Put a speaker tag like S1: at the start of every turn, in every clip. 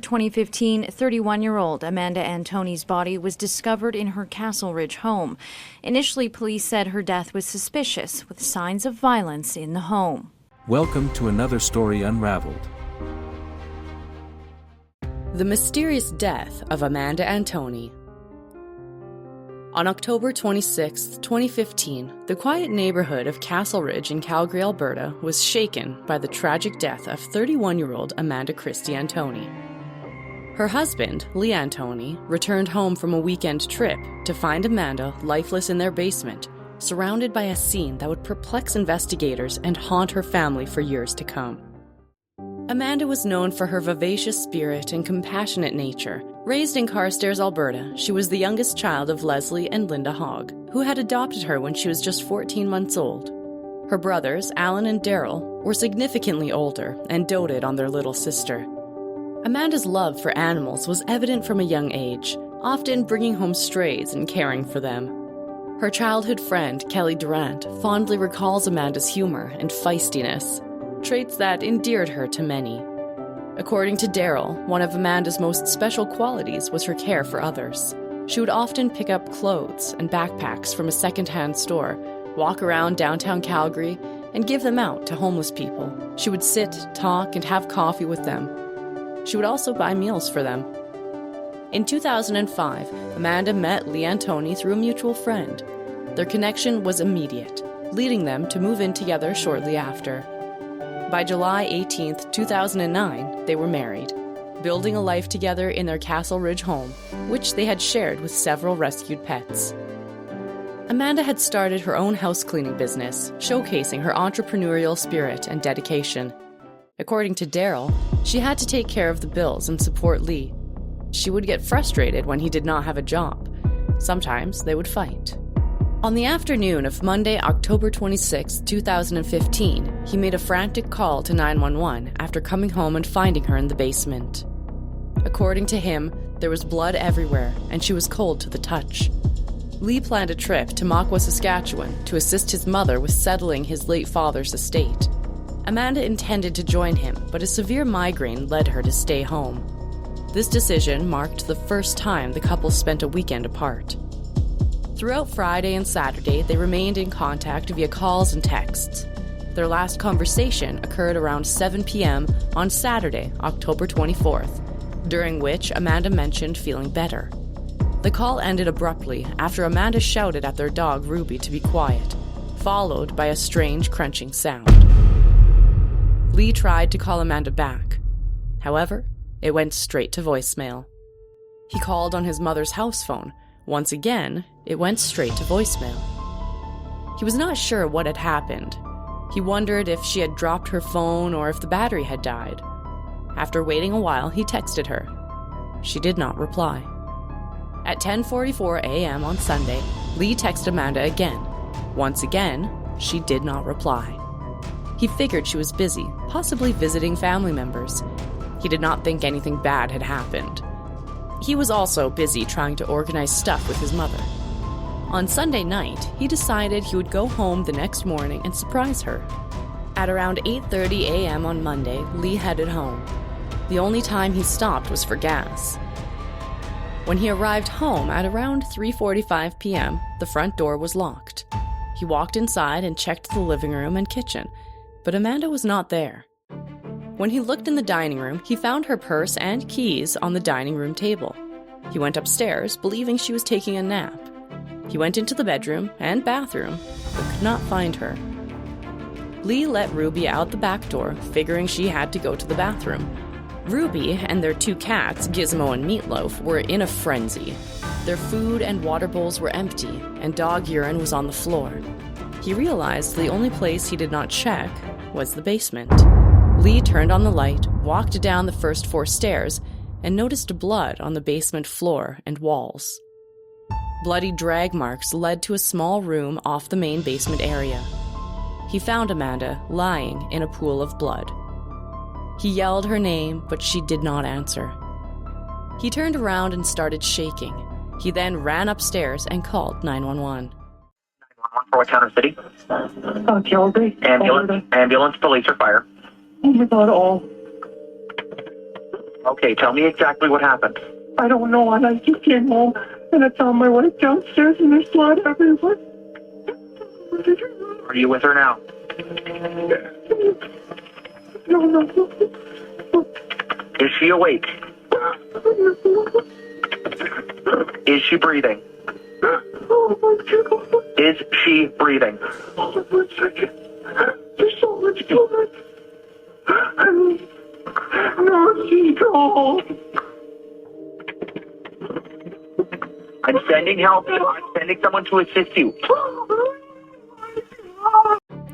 S1: 2015, 31-year-old Amanda Antoni's body was discovered in her Castleridge home. Initially, police said her death was suspicious, with signs of violence in the home.
S2: Welcome to another story unraveled.
S3: The mysterious death of Amanda Antoni. On October 26, 2015, the quiet neighborhood of Castleridge in Calgary, Alberta, was shaken by the tragic death of 31-year-old Amanda Kristy Antoni. Her husband, Lee Antoni, returned home from a weekend trip to find Amanda lifeless in their basement, surrounded by a scene that would perplex investigators and haunt her family for years to come. Amanda was known for her vivacious spirit and compassionate nature. Raised in Carstairs, Alberta, she was the youngest child of Leslie and Linda Hogg, who had adopted her when she was just 14 months old. Her brothers, Alan and Daryl, were significantly older and doted on their little sister. Amanda's love for animals was evident from a young age, often bringing home strays and caring for them. Her childhood friend, Kelly Durant, fondly recalls Amanda's humor and feistiness, traits that endeared her to many. According to Daryl, one of Amanda's most special qualities was her care for others. She would often pick up clothes and backpacks from a second-hand store, walk around downtown Calgary, and give them out to homeless people. She would sit, talk, and have coffee with them. She would also buy meals for them. In 2005, Amanda met Lee Antoni through a mutual friend. Their connection was immediate, leading them to move in together shortly after. By July 18, 2009, they were married, building a life together in their Castleridge home, which they had shared with several rescued pets. Amanda had started her own house cleaning business, showcasing her entrepreneurial spirit and dedication. According to Daryl, she had to take care of the bills and support Lee. She would get frustrated when he did not have a job. Sometimes they would fight. On the afternoon of Monday, October 26, 2015, he made a frantic call to 911 after coming home and finding her in the basement. According to him, there was blood everywhere and she was cold to the touch. Lee planned a trip to Makwa, Saskatchewan to assist his mother with settling his late father's estate. Amanda intended to join him, but a severe migraine led her to stay home. This decision marked the first time the couple spent a weekend apart. Throughout Friday and Saturday, they remained in contact via calls and texts. Their last conversation occurred around 7 p.m. on Saturday, October 24th, during which Amanda mentioned feeling better. The call ended abruptly after Amanda shouted at their dog Ruby to be quiet, followed by a strange crunching sound. Lee tried to call Amanda back. However, it went straight to voicemail. He called on his mother's house phone. Once again, it went straight to voicemail. He was not sure what had happened. He wondered if she had dropped her phone or if the battery had died. After waiting a while, he texted her. She did not reply. At 10:44 a.m. on Sunday, Lee texted Amanda again. Once again, she did not reply. He figured she was busy, possibly visiting family members. He did not think anything bad had happened. He was also busy trying to organize stuff with his mother. On Sunday night, he decided he would go home the next morning and surprise her. At around 8:30 a.m. on Monday, Lee headed home. The only time he stopped was for gas. When he arrived home at around 3:45 p.m., the front door was locked. He walked inside and checked the living room and kitchen, but Amanda was not there. When he looked in the dining room, he found her purse and keys on the dining room table. He went upstairs, believing she was taking a nap. He went into the bedroom and bathroom, but could not find her. Lee let Ruby out the back door, figuring she had to go to the bathroom. Ruby and their two cats, Gizmo and Meatloaf, were in a frenzy. Their food and water bowls were empty, and dog urine was on the floor. He realized the only place he did not check was the basement. Lee turned on the light, walked down the first 4 stairs, and noticed blood on the basement floor and walls. Bloody drag marks led to a small room off the main basement area. He found Amanda lying in a pool of blood. He yelled her name, but she did not answer. He turned around and started shaking. He then ran upstairs and called 911.
S4: 911 for what town or city?
S5: Calgary.
S4: Ambulance, police, or fire.
S5: Oh my God, all.
S4: Okay, tell me exactly what happened.
S5: I don't know, and I just came home, and I found my wife downstairs, and there's blood everywhere.
S4: Are you with her now?
S5: No.
S4: Is she awake? Is she breathing?
S5: Oh my God.
S4: Is she breathing?
S5: Hold on 1 second. There's so much blood. No, she's gone.
S4: I'm sending help. I'm sending someone to assist you.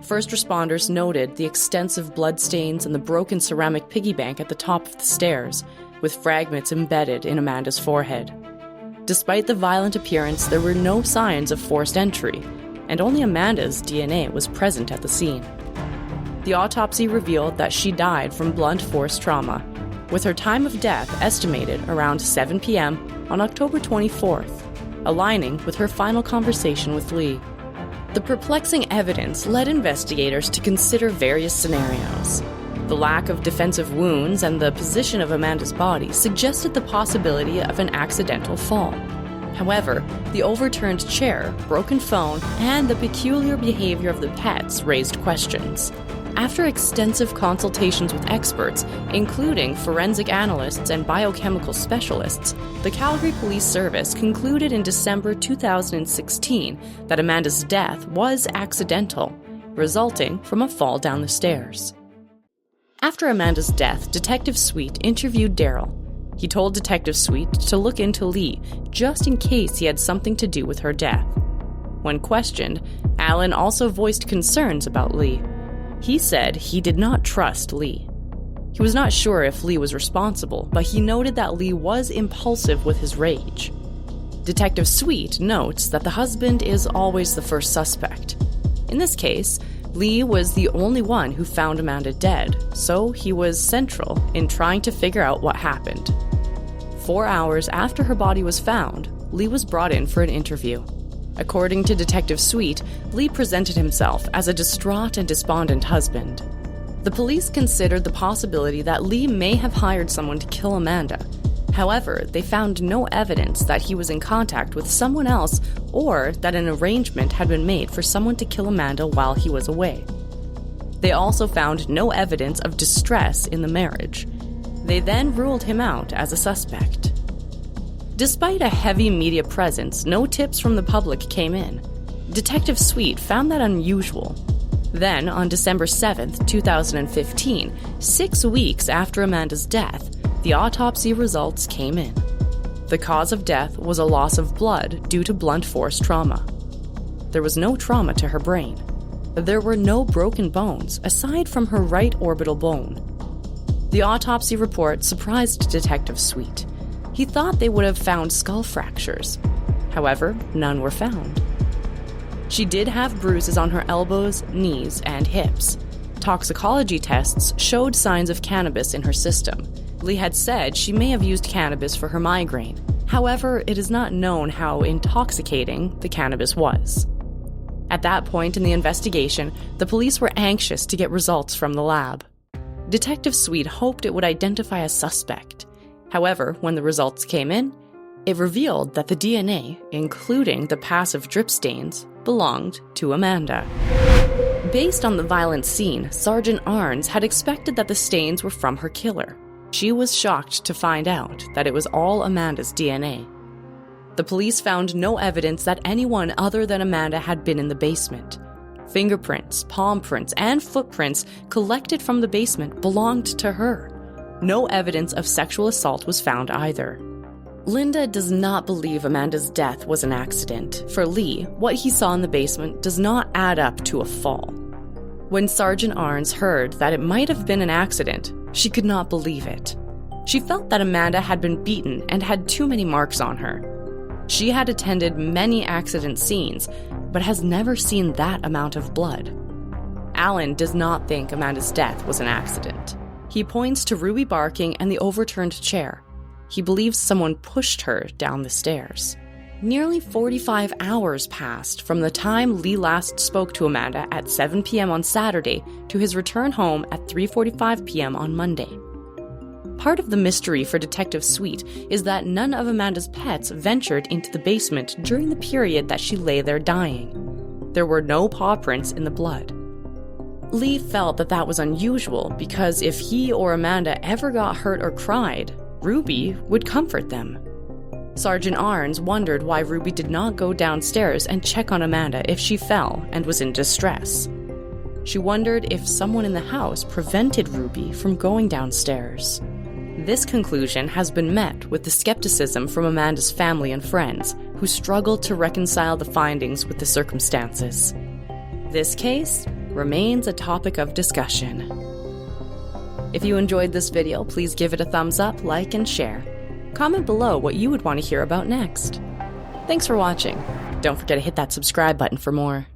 S3: First responders noted the extensive bloodstains and the broken ceramic piggy bank at the top of the stairs, with fragments embedded in Amanda's forehead. Despite the violent appearance, there were no signs of forced entry, and only Amanda's DNA was present at the scene. The autopsy revealed that she died from blunt force trauma, with her time of death estimated around 7 p.m. on October 24th, aligning with her final conversation with Lee. The perplexing evidence led investigators to consider various scenarios. The lack of defensive wounds and the position of Amanda's body suggested the possibility of an accidental fall. However, the overturned chair, broken phone, and the peculiar behavior of the pets raised questions. After extensive consultations with experts, including forensic analysts and biochemical specialists, the Calgary Police Service concluded in December 2016 that Amanda's death was accidental, resulting from a fall down the stairs. After Amanda's death, Detective Sweet interviewed Daryl. He told Detective Sweet to look into Lee, just in case he had something to do with her death. When questioned, Alan also voiced concerns about Lee. He said he did not trust Lee. He was not sure if Lee was responsible, but he noted that Lee was impulsive with his rage. Detective Sweet notes that the husband is always the first suspect. In this case, Lee was the only one who found Amanda dead, so he was central in trying to figure out what happened. 4 hours after her body was found, Lee was brought in for an interview. According to Detective Sweet, Lee presented himself as a distraught and despondent husband. The police considered the possibility that Lee may have hired someone to kill Amanda. However, they found no evidence that he was in contact with someone else or that an arrangement had been made for someone to kill Amanda while he was away. They also found no evidence of distress in the marriage. They then ruled him out as a suspect. Despite a heavy media presence, no tips from the public came in. Detective Sweet found that unusual. Then, on December 7th, 2015, 6 weeks after Amanda's death, the autopsy results came in. The cause of death was a loss of blood due to blunt force trauma. There was no trauma to her brain. There were no broken bones, aside from her right orbital bone. The autopsy report surprised Detective Sweet. He thought they would have found skull fractures. However, none were found. She did have bruises on her elbows, knees, and hips. Toxicology tests showed signs of cannabis in her system. Lee had said she may have used cannabis for her migraine. However, it is not known how intoxicating the cannabis was. At that point in the investigation, the police were anxious to get results from the lab. Detective Sweet hoped it would identify a suspect. However, when the results came in, it revealed that the DNA, including the passive drip stains, belonged to Amanda. Based on the violent scene, Sergeant Arns had expected that the stains were from her killer. She was shocked to find out that it was all Amanda's DNA. The police found no evidence that anyone other than Amanda had been in the basement. Fingerprints, palm prints, and footprints collected from the basement belonged to her. No evidence of sexual assault was found either. Linda does not believe Amanda's death was an accident. For Lee, what he saw in the basement does not add up to a fall. When Sergeant Arns heard that it might have been an accident, she could not believe it. She felt that Amanda had been beaten and had too many marks on her. She had attended many accident scenes, but has never seen that amount of blood. Alan does not think Amanda's death was an accident. He points to Ruby barking and the overturned chair. He believes someone pushed her down the stairs. Nearly 45 hours passed from the time Lee last spoke to Amanda at 7 p.m. on Saturday to his return home at 3:45 p.m. on Monday. Part of the mystery for Detective Sweet is that none of Amanda's pets ventured into the basement during the period that she lay there dying. There were no paw prints in the blood. Lee felt that that was unusual because if he or Amanda ever got hurt or cried, Ruby would comfort them. Sergeant Arns wondered why Ruby did not go downstairs and check on Amanda if she fell and was in distress. She wondered if someone in the house prevented Ruby from going downstairs. This conclusion has been met with the skepticism from Amanda's family and friends, who struggled to reconcile the findings with the circumstances. This case remains a topic of discussion. If you enjoyed this video, please give it a thumbs up, like, and share. Comment below what you would want to hear about next. Thanks for watching. Don't forget to hit that subscribe button for more.